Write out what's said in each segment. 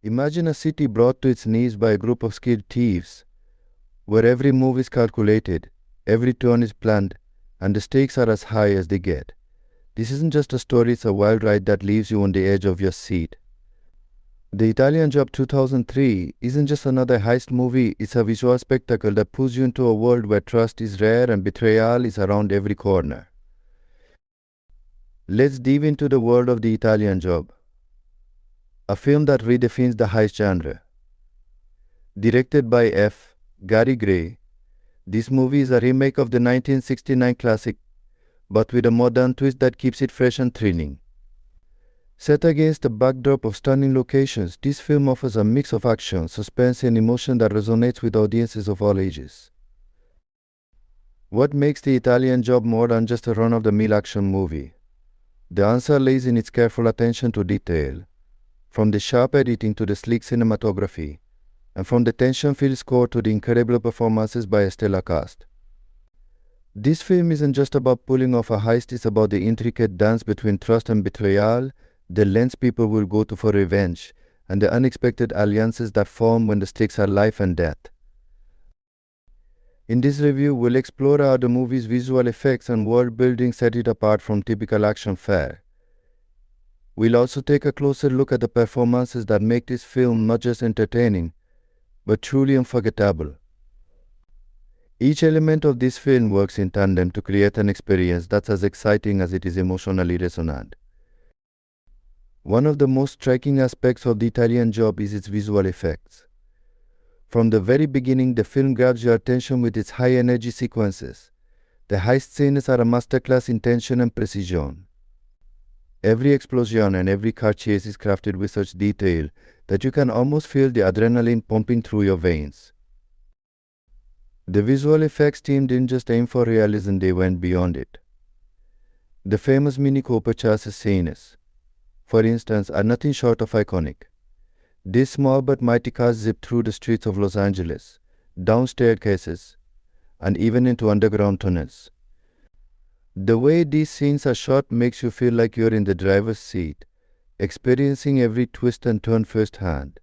Imagine a city brought to its knees by a group of skilled thieves, where every move is calculated, every turn is planned, and the stakes are as high as they get. This isn't just a story, it's a wild ride that leaves you on the edge of your seat. The Italian Job 2003 isn't just another heist movie, it's a visual spectacle that pulls you into a world where trust is rare and betrayal is around every corner. Let's dive into the world of The Italian Job, a film that redefines the heist genre. Directed by F. Gary Gray, this movie is a remake of the 1969 classic, but with a modern twist that keeps it fresh and thrilling. Set against a backdrop of stunning locations, this film offers a mix of action, suspense, and emotion that resonates with audiences of all ages. What makes The Italian Job more than just a run-of-the-mill action movie? The answer lies in its careful attention to detail, from the sharp editing to the sleek cinematography, and from the tension-filled score to the incredible performances by a stellar cast. This film isn't just about pulling off a heist, it's about the intricate dance between trust and betrayal, the lengths people will go to for revenge, and the unexpected alliances that form when the stakes are life and death. In this review, we'll explore how the movie's visual effects and world building set it apart from typical action fare. We'll also take a closer look at the performances that make this film not just entertaining, but truly unforgettable. Each element of this film works in tandem to create an experience that's as exciting as it is emotionally resonant. One of the most striking aspects of The Italian Job is its visual effects. From the very beginning, the film grabs your attention with its high-energy sequences. The heist scenes are a masterclass in tension and precision. Every explosion and every car chase is crafted with such detail that you can almost feel the adrenaline pumping through your veins. The visual effects team didn't just aim for realism, they went beyond it. The famous Mini Cooper chassis scenes, for instance, are nothing short of iconic. These small but mighty cars zip through the streets of Los Angeles, down staircases, and even into underground tunnels. The way these scenes are shot makes you feel like you're in the driver's seat, experiencing every twist and turn firsthand.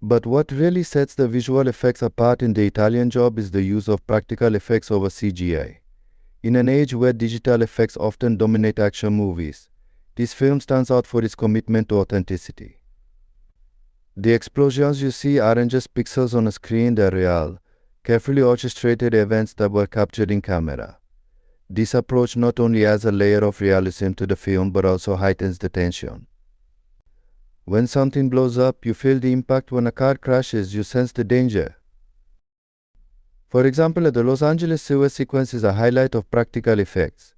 But what really sets the visual effects apart in The Italian Job is the use of practical effects over CGI. In an age where digital effects often dominate action movies, this film stands out for its commitment to authenticity. The explosions you see aren't just pixels on a screen, they're real, carefully orchestrated events that were captured in camera. This approach not only adds a layer of realism to the film but also heightens the tension. When something blows up, you feel the impact. When a car crashes, you sense the danger. For example, the Los Angeles sewer sequence is a highlight of practical effects.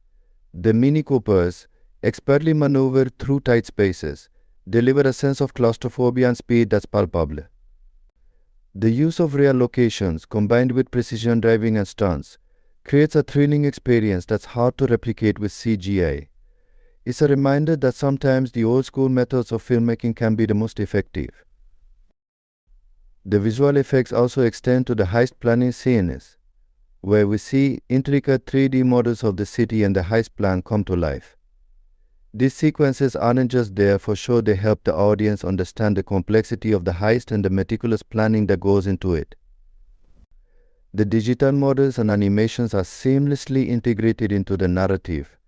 The Mini Coopers, expertly maneuvered through tight spaces, deliver a sense of claustrophobia and speed that's palpable. The use of real locations, combined with precision driving and stunts, creates a thrilling experience that's hard to replicate with CGI. It's a reminder that sometimes the old-school methods of filmmaking can be the most effective. The visual effects also extend to the heist planning scenes, where we see intricate 3D models of the city and the heist plan come to life. These sequences aren't just there for show, they help the audience understand the complexity of the heist and the meticulous planning that goes into it. The digital models and animations are seamlessly integrated into the narrative,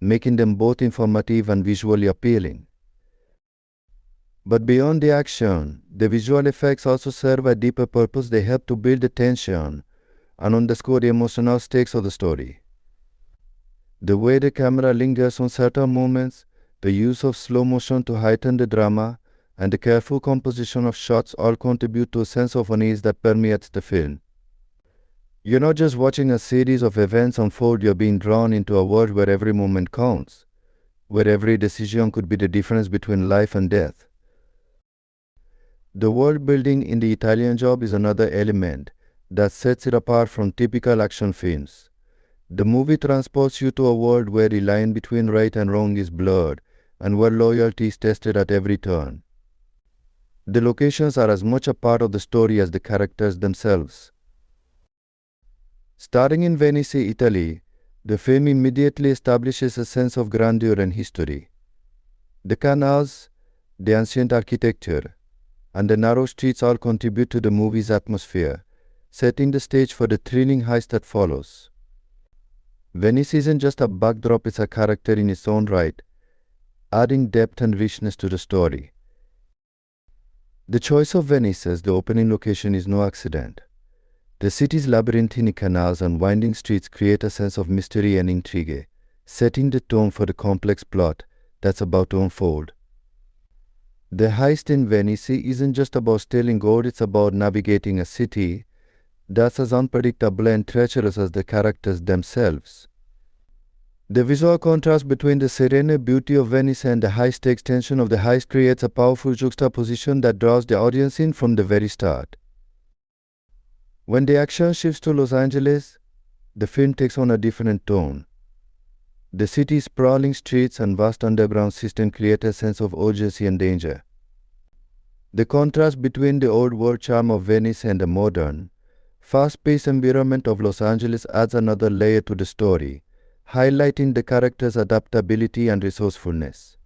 making them both informative and visually appealing. But beyond the action, the visual effects also serve a deeper purpose. They help to build the tension and underscore the emotional stakes of the story. The way the camera lingers on certain moments, the use of slow motion to heighten the drama, and the careful composition of shots all contribute to a sense of unease that permeates the film. You're not just watching a series of events unfold, you're being drawn into a world where every moment counts, where every decision could be the difference between life and death. The world building in The Italian Job is another element that sets it apart from typical action films. The movie transports you to a world where the line between right and wrong is blurred, and where loyalty is tested at every turn. The locations are as much a part of the story as the characters themselves. Starting in Venice, Italy, the film immediately establishes a sense of grandeur and history. The canals, the ancient architecture, and the narrow streets all contribute to the movie's atmosphere, setting the stage for the thrilling heist that follows. Venice isn't just a backdrop, it's a character in its own right, adding depth and richness to the story. The choice of Venice as the opening location is no accident. The city's labyrinthine canals and winding streets create a sense of mystery and intrigue, setting the tone for the complex plot that's about to unfold. The heist in Venice isn't just about stealing gold, it's about navigating a city that's as unpredictable and treacherous as the characters themselves. The visual contrast between the serene beauty of Venice and the high-stakes tension of the heist creates a powerful juxtaposition that draws the audience in from the very start. When the action shifts to Los Angeles, the film takes on a different tone. The city's sprawling streets and vast underground system create a sense of urgency and danger. The contrast between the old-world charm of Venice and the modern, fast-paced environment of Los Angeles adds another layer to the story, highlighting the character's adaptability and resourcefulness.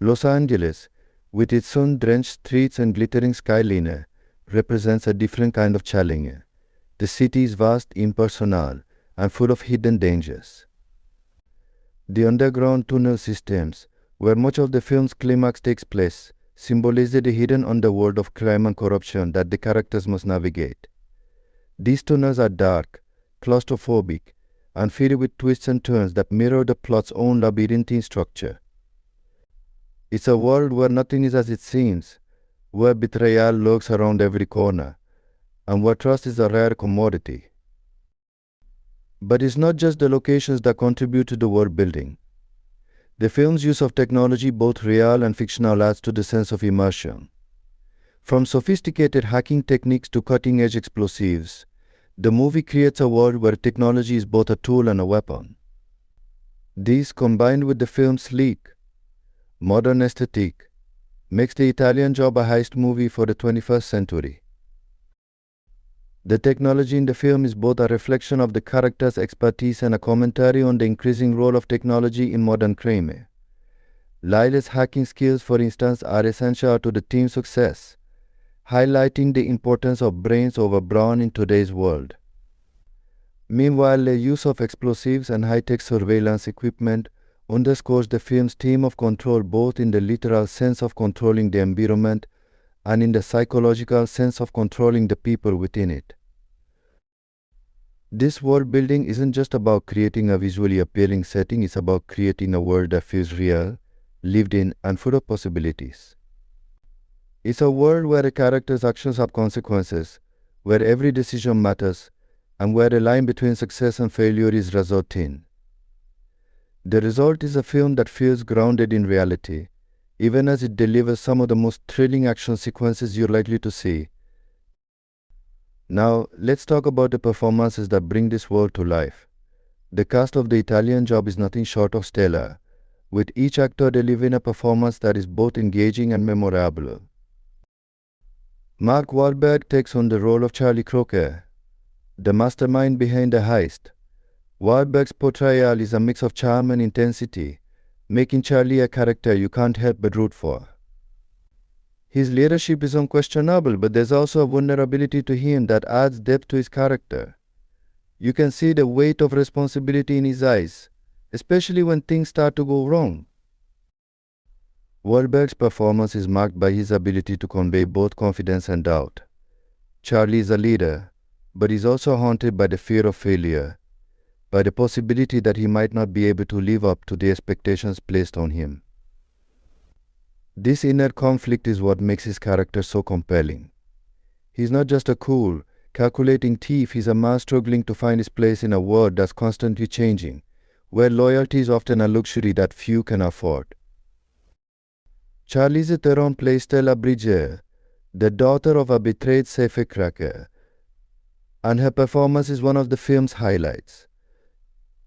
Los Angeles, with its sun-drenched streets and glittering skyline, represents a different kind of challenge. The city is vast, impersonal, and full of hidden dangers. The underground tunnel systems, where much of the film's climax takes place, symbolize the hidden underworld of crime and corruption that the characters must navigate. These tunnels are dark, claustrophobic, and filled with twists and turns that mirror the plot's own labyrinthine structure. It's a world where nothing is as it seems, where betrayal lurks around every corner, and where trust is a rare commodity. But it's not just the locations that contribute to the world building. The film's use of technology, both real and fictional, adds to the sense of immersion. From sophisticated hacking techniques to cutting-edge explosives, the movie creates a world where technology is both a tool and a weapon. This, combined with the film's sleek, modern aesthetic, makes The Italian Job a heist movie for the 21st century. The technology in the film is both a reflection of the character's expertise and a commentary on the increasing role of technology in modern crime. Lila's hacking skills, for instance, are essential to the team's success, highlighting the importance of brains over brawn in today's world. Meanwhile, the use of explosives and high-tech surveillance equipment underscores the film's theme of control, both in the literal sense of controlling the environment and in the psychological sense of controlling the people within it. This world building isn't just about creating a visually appealing setting, it's about creating a world that feels real, lived in, and full of possibilities. It's a world where a character's actions have consequences, where every decision matters, and where the line between success and failure is razor thin. The result is a film that feels grounded in reality, even as it delivers some of the most thrilling action sequences you're likely to see. Now, let's talk about the performances that bring this world to life. The cast of The Italian Job is nothing short of stellar, with each actor delivering a performance that is both engaging and memorable. Mark Wahlberg takes on the role of Charlie Crocker, the mastermind behind the heist. Wahlberg's portrayal is a mix of charm and intensity, making Charlie a character you can't help but root for. His leadership is unquestionable, but there's also a vulnerability to him that adds depth to his character. You can see the weight of responsibility in his eyes, especially when things start to go wrong. Wahlberg's performance is marked by his ability to convey both confidence and doubt. Charlie is a leader, but he's also haunted by the fear of failure, by the possibility that he might not be able to live up to the expectations placed on him. This inner conflict is what makes his character so compelling. He's not just a cool, calculating thief, he's a man struggling to find his place in a world that's constantly changing, where loyalty is often a luxury that few can afford. Charlize Theron plays Stella Bridger, the daughter of a betrayed safecracker, and her performance is one of the film's highlights.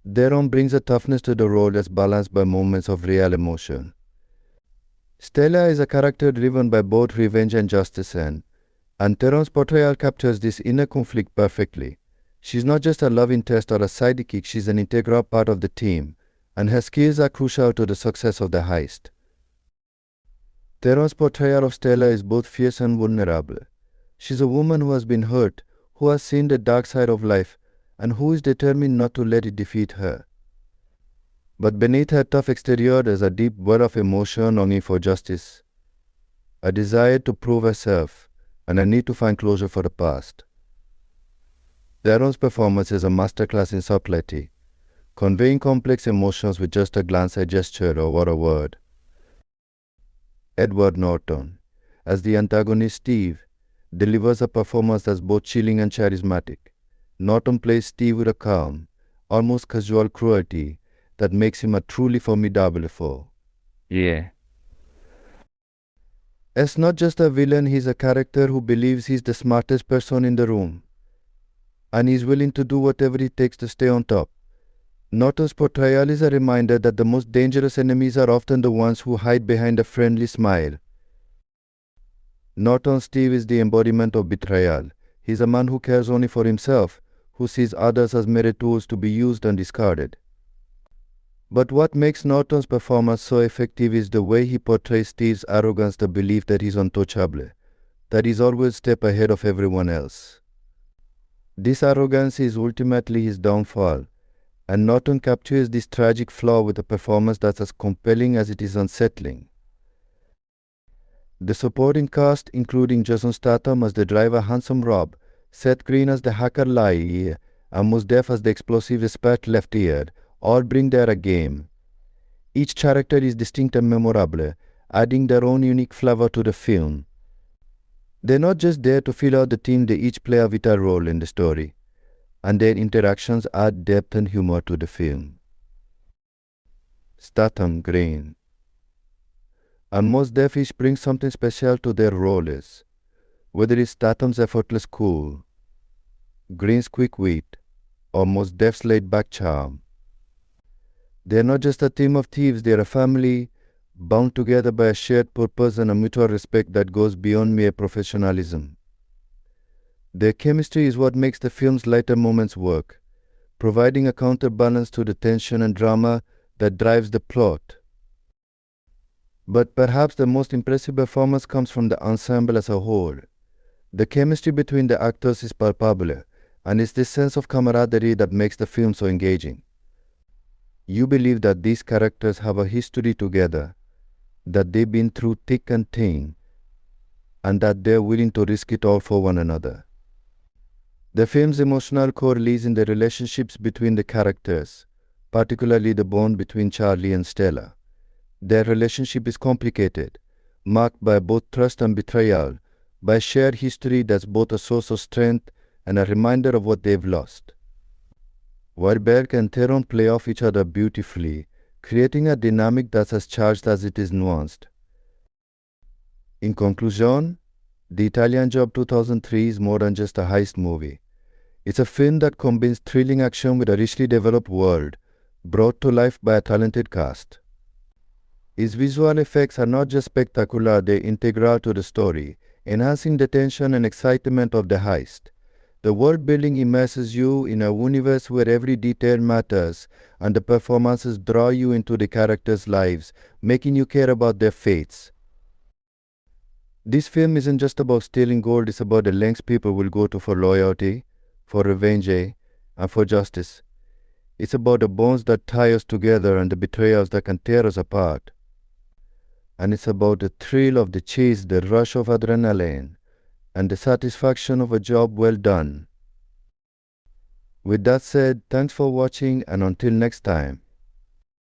Theron brings a toughness to the role that's balanced by moments of real emotion. Stella is a character driven by both revenge and justice, and Theron's portrayal captures this inner conflict perfectly. She's not just a love interest or a sidekick, she's an integral part of the team, and her skills are crucial to the success of the heist. Theron's portrayal of Stella is both fierce and vulnerable. She's a woman who has been hurt, who has seen the dark side of life, and who is determined not to let it defeat her. But beneath her tough exterior, there's a deep well of emotion, longing for justice, a desire to prove herself, and a need to find closure for the past. Theron's performance is a masterclass in subtlety, conveying complex emotions with just a glance, a gesture, or a word. Edward Norton, as the antagonist Steve, delivers a performance that's both chilling and charismatic. Norton plays Steve with a calm, almost casual cruelty that makes him a truly formidable foe. Yeah. As not just a villain, he's a character who believes he's the smartest person in the room, and he's willing to do whatever it takes to stay on top. Norton's portrayal is a reminder that the most dangerous enemies are often the ones who hide behind a friendly smile. Norton's Steve is the embodiment of betrayal. He's a man who cares only for himself, who sees others as mere tools to be used and discarded. But what makes Norton's performance so effective is the way he portrays Steve's arrogance, the belief that he's untouchable, that he's always a step ahead of everyone else. This arrogance is ultimately his downfall, and Norton captures this tragic flaw with a performance that's as compelling as it is unsettling. The supporting cast, including Jason Statham as the driver Handsome Rob, Seth Green as the hacker Lai, and Mos Def as the explosive expert Left-Eared, all bring their A game. Each character is distinct and memorable, adding their own unique flavor to the film. They're not just there to fill out the team, they each play a vital role in the story, and their interactions add depth and humor to the film. Statham, Green, and Mos Def each bring something special to their roles, whether it's Statham's effortless cool, Green's quick wit, or Mos Def's laid-back charm. They're not just a team of thieves, they're a family, bound together by a shared purpose and a mutual respect that goes beyond mere professionalism. Their chemistry is what makes the film's lighter moments work, providing a counterbalance to the tension and drama that drives the plot. But perhaps the most impressive performance comes from the ensemble as a whole. The chemistry between the actors is palpable, and it's this sense of camaraderie that makes the film so engaging. You believe that these characters have a history together, that they've been through thick and thin, and that they're willing to risk it all for one another. The film's emotional core lies in the relationships between the characters, particularly the bond between Charlie and Stella. Their relationship is complicated, marked by both trust and betrayal, by a shared history that's both a source of strength and a reminder of what they've lost. Wahlberg and Theron play off each other beautifully, creating a dynamic that's as charged as it is nuanced. In conclusion, The Italian Job 2003 is more than just a heist movie. It's a film that combines thrilling action with a richly developed world, brought to life by a talented cast. Its visual effects are not just spectacular, they're integral to the story, enhancing the tension and excitement of the heist. The world building immerses you in a universe where every detail matters, and the performances draw you into the characters' lives, making you care about their fates. This film isn't just about stealing gold, it's about the lengths people will go to for loyalty, for revenge, and for justice. It's about the bonds that tie us together and the betrayals that can tear us apart. And it's about the thrill of the chase, the rush of adrenaline, and the satisfaction of a job well done. With that said, thanks for watching, and until next time.